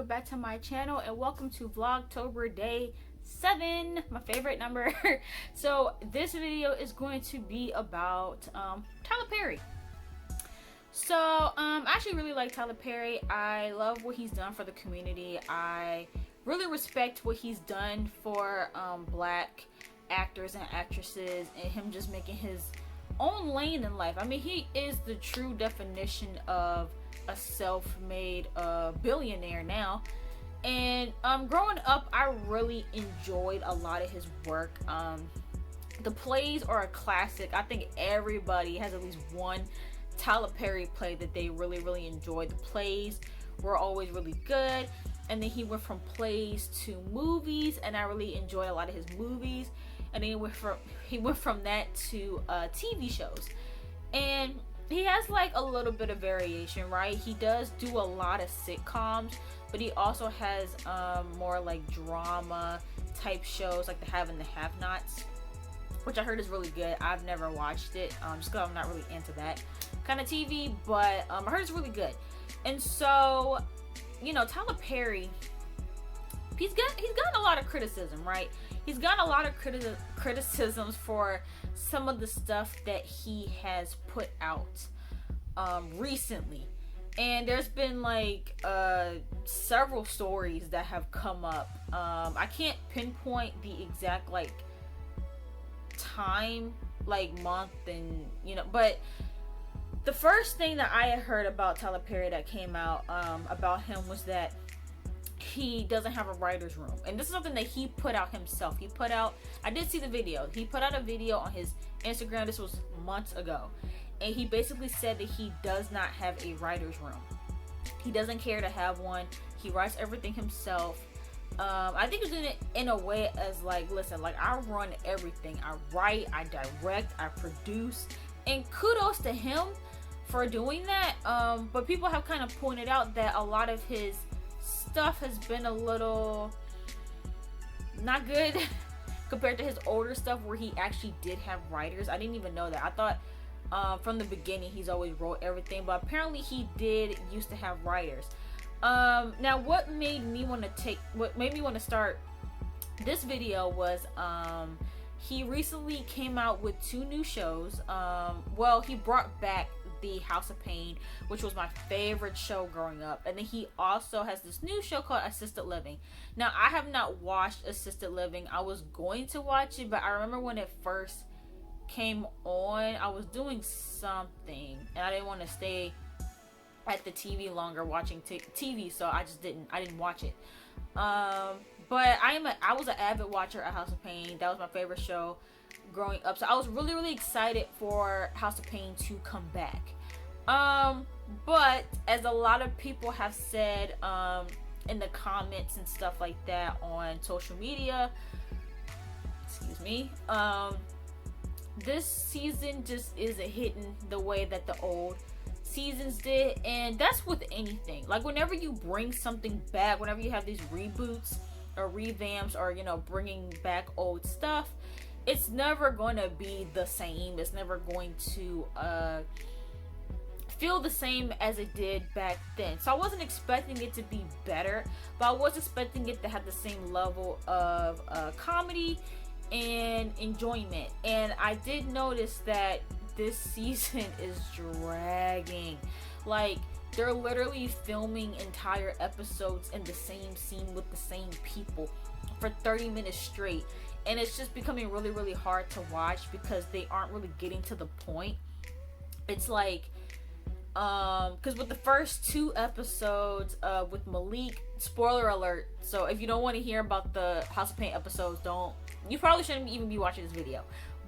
welcome back to my channel, and welcome to Vlogtober day 7, my favorite number. So this video is going to be about Tyler Perry. So I actually really like Tyler Perry. I love what he's done for the community. I really respect what he's done for black actors and actresses, and him just making his own lane in life. I mean, he is the true definition of a self-made billionaire now. And growing up, I really enjoyed a lot of his work. The plays are a classic. I think everybody has at least one Tyler Perry play that they really enjoyed. The plays were always really good, and then he went from plays to movies, and I really enjoyed a lot of his movies. And then he went from that to TV shows, and he has like a little bit of variation, right? He does do a lot of sitcoms, but he also has more like drama type shows, like the Have and the Have-Nots, which I heard is really good. I've never watched it, just because I'm not really into that kind of TV, but I heard it's really good. And so, you know, Tyler Perry, he's gotten a lot of criticism, right? He's gotten a lot of criticisms for some of the stuff that he has put out recently. And there's been like several stories that have come up. I can't pinpoint the exact like time, like month, and you know, but the first thing that I had heard about Tyler Perry that came out about him was that he doesn't have a writer's room. And this is something that he put out himself. He put out, I did see the video, he put out a video on his Instagram. This was months ago, and he basically said that he does not have a writer's room. He doesn't care to have one. He writes everything himself. I think he's doing it in a way as like, listen, like, I run everything. I write, I direct, I produce, and kudos to him for doing that. But people have kind of pointed out that a lot of his stuff has been a little not good compared to his older stuff where he actually did have writers. I didn't even know that. I thought from the beginning he's always wrote everything, but apparently he did used to have writers. Now what made me want to start this video was he recently came out with 2 new shows. Well, he brought back the House of Pain, which was my favorite show growing up, and then he also has this new show called Assisted Living. Now, I have not watched Assisted Living. I was going to watch it, but I remember when it first came on, I was doing something and I didn't want to stay at the TV longer watching TV, so I didn't watch it. But I was an avid watcher of House of Pain. That was my favorite show growing up, so I was really excited for House of Pain to come back. But as a lot of people have said in the comments and stuff like that on social media, excuse me, this season just isn't hitting the way that the old seasons did. And that's with anything. Like, whenever you bring something back, whenever you have these reboots or revamps, or, you know, bringing back old stuff, it's never going to be the same. It's never going to feel the same as it did back then. So I wasn't expecting it to be better, but I was expecting it to have the same level of comedy and enjoyment. And I did notice that this season is dragging. Like, they're literally filming entire episodes in the same scene with the same people for 30 minutes straight. And it's just becoming really hard to watch because they aren't really getting to the point. It's like, because with the first 2 episodes with Malik, spoiler alert, so if you don't want to hear about the House of Pain episodes, you probably shouldn't even be watching this video.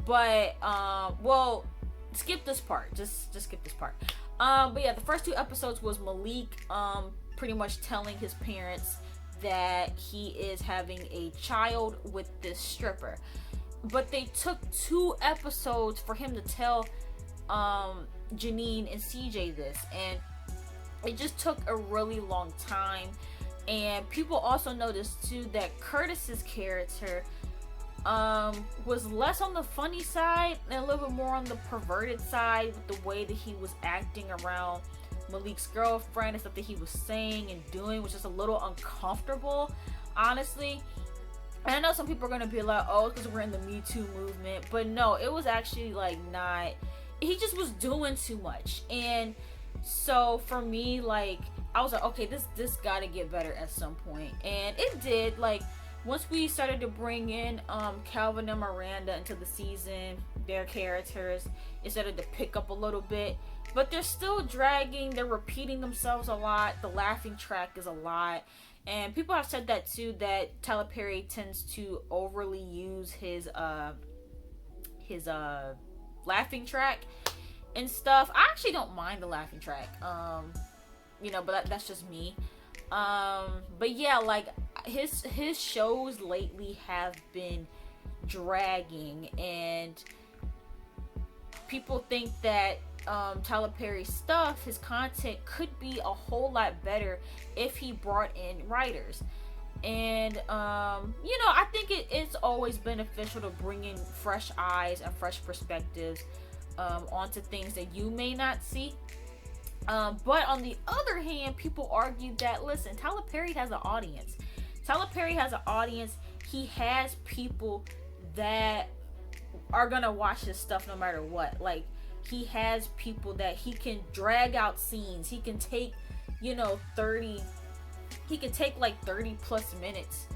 But well, skip this part, just skip this part. But yeah, the first 2 episodes was Malik pretty much telling his parents that he is having a child with this stripper. But they took 2 episodes for him to tell Janine and CJ this, and it just took a really long time. And people also noticed too that Curtis's character was less on the funny side and a little bit more on the perverted side with the way that he was acting around Malik's girlfriend and stuff that he was saying and doing was just a little uncomfortable, honestly. And I know some people are gonna be like, oh, because we're in the Me Too movement, but no, it was actually like not. He just was doing too much, and so for me, like, I was like, okay, this gotta get better at some point, and it did. Like, once we started to bring in Calvin and Miranda into the season, their characters, it started to pick up a little bit, but they're still dragging. They're repeating themselves a lot. The laughing track is a lot. And people have said that too, that Tyler Perry tends to overly use his laughing track and stuff. I actually don't mind the laughing track. But that's just me. But yeah, like his shows lately have been dragging, and people think that Tyler Perry's stuff, his content could be a whole lot better if he brought in writers. And I think it's always beneficial to bring in fresh eyes and fresh perspectives onto things that you may not see. But on the other hand, people argue that, listen, Tyler Perry has an audience. Tyler Perry has an audience. He has people that are gonna watch his stuff no matter what. Like, he has people that he can drag out scenes. He can take, 30 plus minutes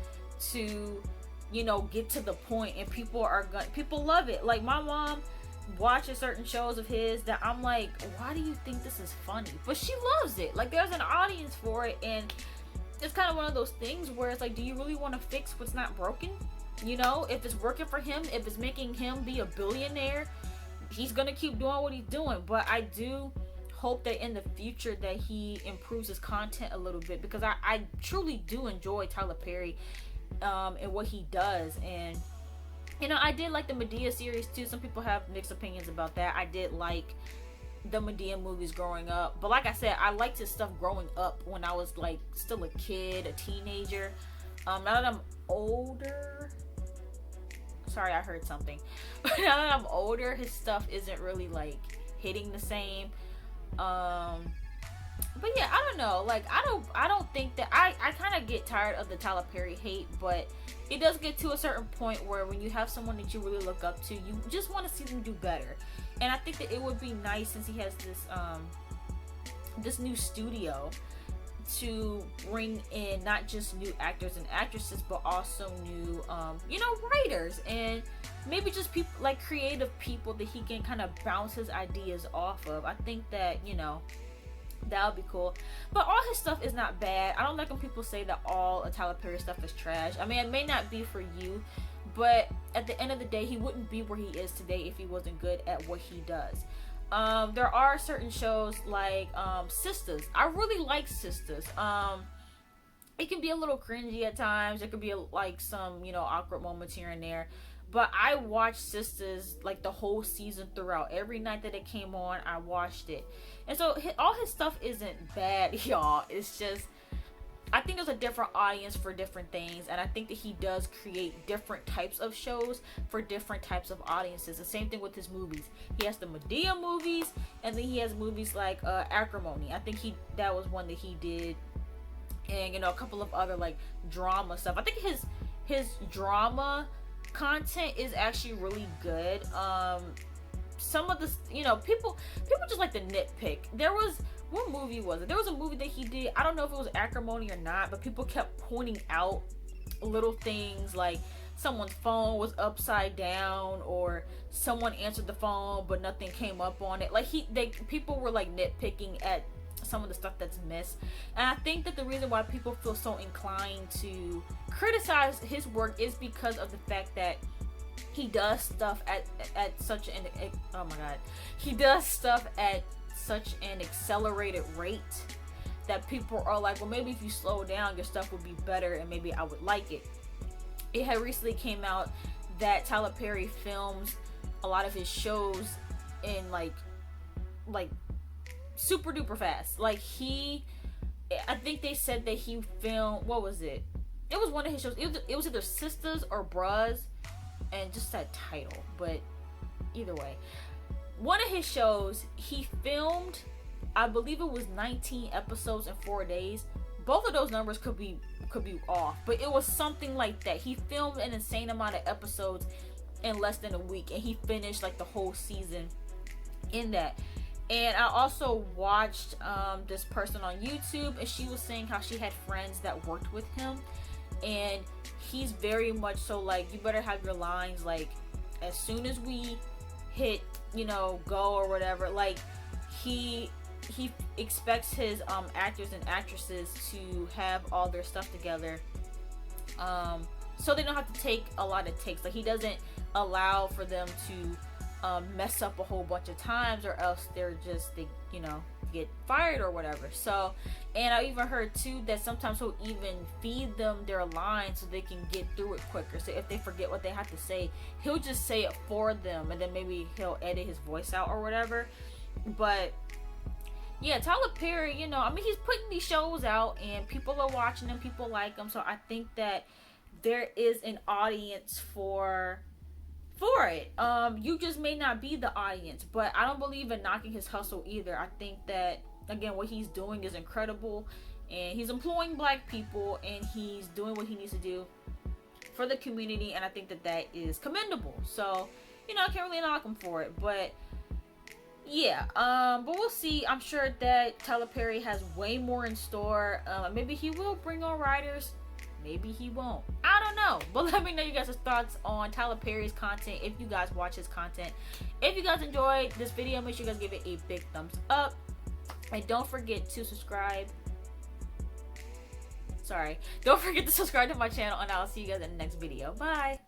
to, get to the point, and people love it. Like, my mom watches certain shows of his that I'm like, why do you think this is funny? But she loves it. Like, there's an audience for it, and it's kind of one of those things where it's like, do you really want to fix what's not broken? If it's working for him, if it's making him be a billionaire, he's gonna keep doing what he's doing. But I do hope that in the future that he improves his content a little bit, because I truly do enjoy Tyler Perry and what he does. And I did like the Medea series too. Some people have mixed opinions about that. I did like the Medea movies growing up, but like I said, I liked his stuff growing up when I was like still a kid, a teenager. Now that I'm older, sorry, I heard something. But now that I'm older, his stuff isn't really like hitting the same. But yeah, I don't know. Like, I don't think that I kind of get tired of the Tyler Perry hate, but it does get to a certain point where when you have someone that you really look up to, you just want to see them do better. And I think that it would be nice, since he has this new studio, to bring in not just new actors and actresses, but also new writers, and maybe just people like creative people that he can kind of bounce his ideas off of. I think that that would be cool. But all his stuff is not bad. I don't like when people say that all of Tyler Perry stuff is trash. I mean, it may not be for you, but at the end of the day, he wouldn't be where he is today if he wasn't good at what he does. There are certain shows like Sisters. I really like Sisters. It can be a little cringy at times. There could be like some awkward moments here and there, but I watched Sisters like the whole season throughout. Every night that it came on, I watched it. And so all his stuff isn't bad, y'all. It's just, I think there's a different audience for different things, and I think that he does create different types of shows for different types of audiences. The same thing with his movies. He has the Medea movies, and then he has movies like Acrimony. I think that was one that he did, and a couple of other like drama stuff. I think his drama content is actually really good. Some of the people just like to nitpick. What movie was it? There was a movie that he did. I don't know if it was Acrimony or not, but people kept pointing out little things like someone's phone was upside down, or someone answered the phone but nothing came up on it. Like people were like nitpicking at some of the stuff that's missed. And I think that the reason why people feel so inclined to criticize his work is because of the fact that he does stuff at such an he does stuff at such an accelerated rate that people are like, well, maybe if you slow down, your stuff would be better, and maybe I would like it. It had recently came out that Tyler Perry films a lot of his shows in like super duper fast. Like, I think they said that he filmed, what was it? It was one of his shows. It was either Sisters or Bros, and just that title. But either way, one of his shows, he filmed I believe it was 19 episodes in 4 days. Both of those numbers could be off, but it was something like that. He filmed an insane amount of episodes in less than a week, and he finished like the whole season in that. And I also watched this person on YouTube, and she was saying how she had friends that worked with him, and he's very much so like, you better have your lines like as soon as we hit, you know, go or whatever. Like he expects his actors and actresses to have all their stuff together, so they don't have to take a lot of takes. Like he doesn't allow for them to mess up a whole bunch of times, or else they get fired or whatever. So, and I even heard too that sometimes he'll even feed them their lines so they can get through it quicker. So if they forget what they have to say, he'll just say it for them, and then maybe he'll edit his voice out or whatever. But yeah, Tyler Perry, you know, I mean, he's putting these shows out and people are watching them, people like them. So I think that there is an audience for it. You just may not be the audience, but I don't believe in knocking his hustle either. I think that, again, what he's doing is incredible, and he's employing black people, and he's doing what he needs to do for the community, and I think that that is commendable. So, you know, I can't really knock him for it, but yeah, but we'll see. I'm sure that Tyler Perry has way more in store. Maybe he will bring on writers. Maybe he won't. I don't know. But let me know you guys' thoughts on Tyler Perry's content if you guys watch his content. If you guys enjoyed this video, make sure you guys give it a big thumbs up. And don't forget to subscribe. Don't forget to subscribe to my channel, and I'll see you guys in the next video. Bye.